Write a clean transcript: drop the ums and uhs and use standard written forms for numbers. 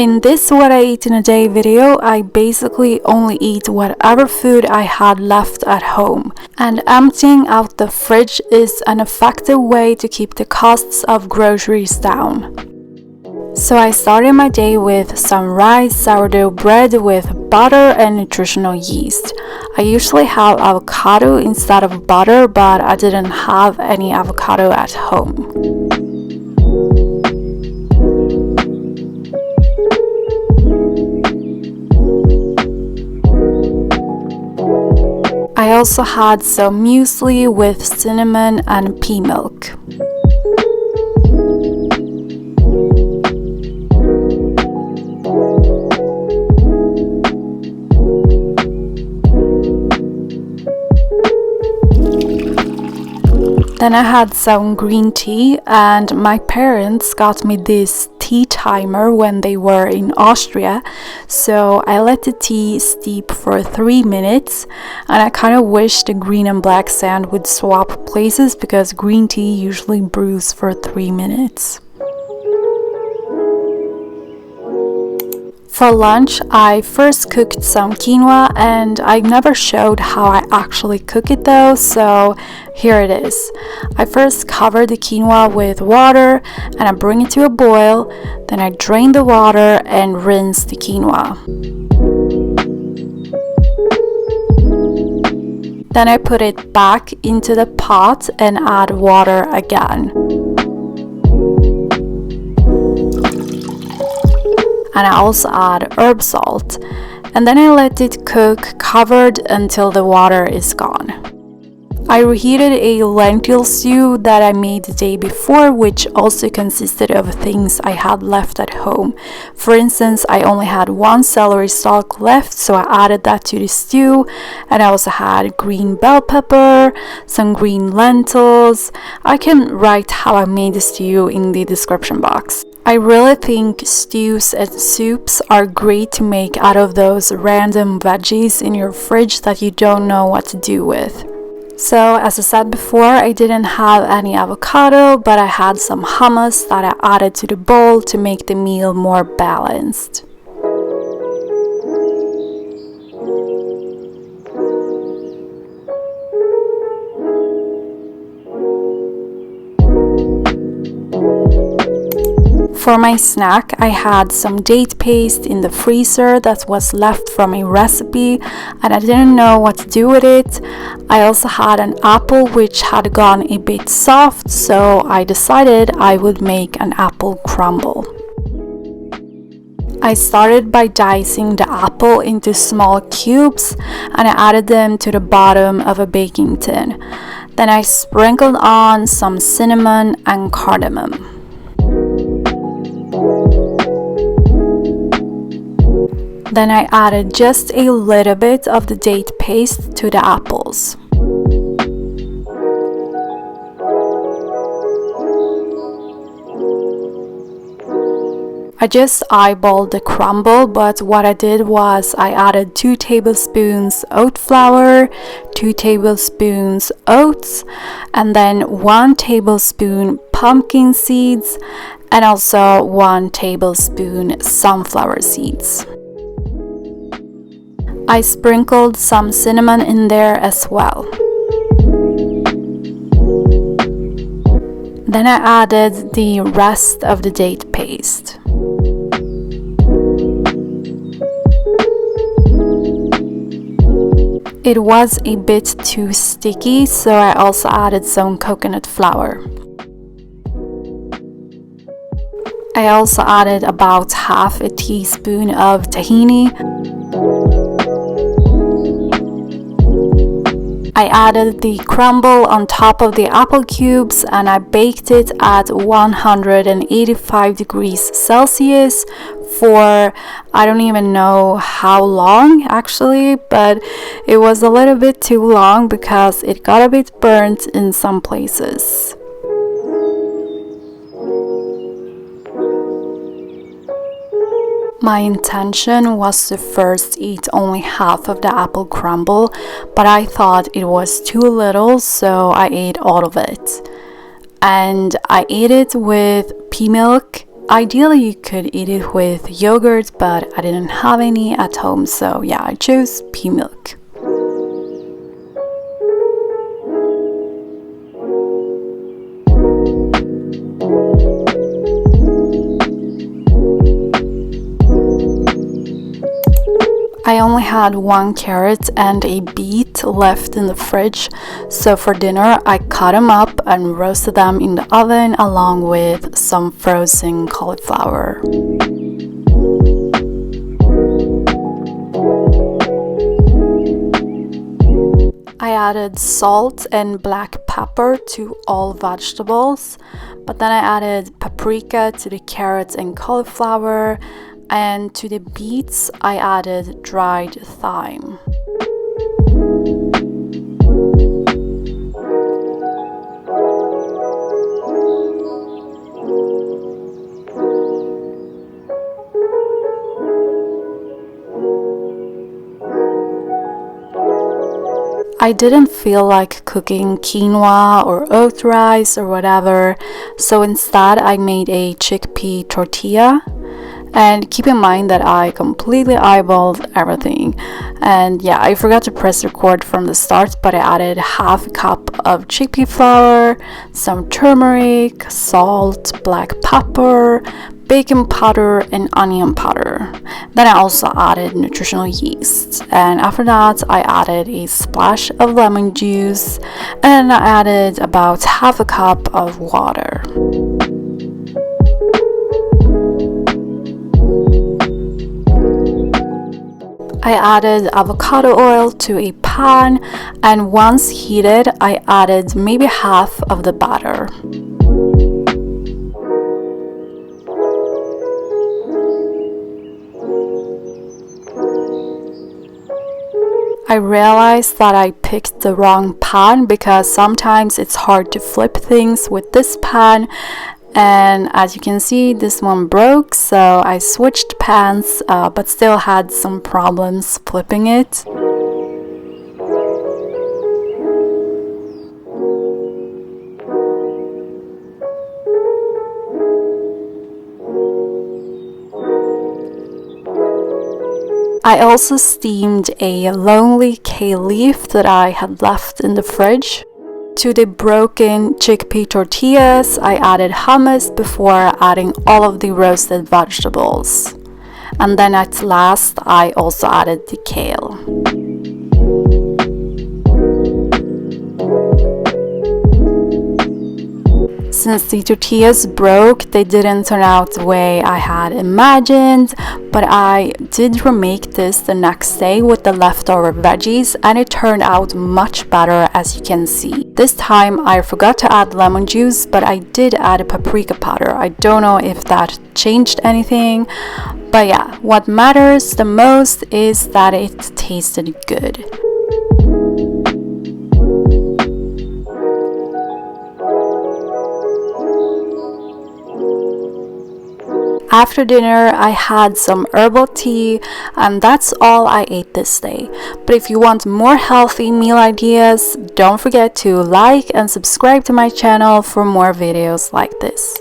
In this what I eat in a day video, I basically only eat whatever food I had left at home. And emptying out the fridge is an effective way to keep the costs of groceries down. So I started my day with some rice, sourdough bread with butter and nutritional yeast. I usually have avocado instead of butter, but I didn't have any avocado at home. I also had some muesli with cinnamon and pea milk. Then I had some green tea, and my parents got me this tea timer when they were in Austria, so I let the tea steep for 3 minutes, and I kind of wish the green and black sand would swap places because green tea usually brews for 3 minutes. For lunch, I first cooked some quinoa, and I never showed how I actually cook it though, so here it is. I first cover the quinoa with water and I bring it to a boil, then I drain the water and rinse the quinoa. Then I put it back into the pot and add water again. And I also add herb salt, and then I let it cook covered until the water is gone. I reheated a lentil stew that I made the day before, which also consisted of things I had left at home. For instance, I only had one celery stalk left, so I added that to the stew, and I also had green bell pepper, some green lentils. I can write how I made the stew in the description box. I really think stews and soups are great to make out of those random veggies in your fridge that you don't know what to do with. So as I said before, I didn't have any avocado, but I had some hummus that I added to the bowl to make the meal more balanced. For my snack, I had some date paste in the freezer that was left from a recipe, and I didn't know what to do with it. I also had an apple which had gone a bit soft, so I decided I would make an apple crumble. I started by dicing the apple into small cubes, and I added them to the bottom of a baking tin. Then I sprinkled on some cinnamon and cardamom. Then I added just a little bit of the date paste to the apples. I just eyeballed the crumble, but what I did was I added 2 tablespoons oat flour, 2 tablespoons oats, and then 1 tablespoon pumpkin seeds, and also 1 tablespoon sunflower seeds. I sprinkled some cinnamon in there as well. Then I added the rest of the date paste. It was a bit too sticky, so I also added some coconut flour. I also added about half a teaspoon of tahini. I added the crumble on top of the apple cubes, and I baked it at 185 degrees Celsius for I don't even know how long actually, but it was a little bit too long because it got a bit burnt in some places. My intention was to first eat only half of the apple crumble, but I thought it was too little, so I ate all of it. And I ate it with pea milk Ideally, you could eat it with yogurt, but I didn't have any at home, so yeah, I chose pea milk. I only had 1 carrot and a beet left in the fridge, so for dinner I cut them up and roasted them in the oven along with some frozen cauliflower. I added salt and black pepper to all vegetables, but then I added paprika to the carrots and cauliflower, and to the beets I added dried thyme. I didn't feel like cooking quinoa or oat rice or whatever, so instead I made a chickpea tortilla. And keep in mind that I completely eyeballed everything. And yeah, I forgot to press record from the start, but I added half a cup of chickpea flour, some turmeric, salt, black pepper, baking powder, and onion powder. Then I also added nutritional yeast. And after that, I added a splash of lemon juice, and I added about half a cup of water. I added avocado oil to a pan, and once heated, I added maybe half of the batter. I realized that I picked the wrong pan because sometimes it's hard to flip things with this pan. And as you can see, this one broke, so I switched pans, but still had some problems flipping it. I also steamed a lonely kale leaf that I had left in the fridge. To the broken chickpea tortillas, I added hummus before adding all of the roasted vegetables. And then at last, I also added the kale. Since the tortillas broke, they didn't turn out the way I had imagined, but I did remake this the next day with the leftover veggies, and it turned out much better, as you can see. This time I forgot to add lemon juice, but I did add a paprika powder. I don't know if that changed anything, but yeah, what matters the most is that it tasted good. After dinner, I had some herbal tea, and that's all I ate this day. But if you want more healthy meal ideas, don't forget to like and subscribe to my channel for more videos like this.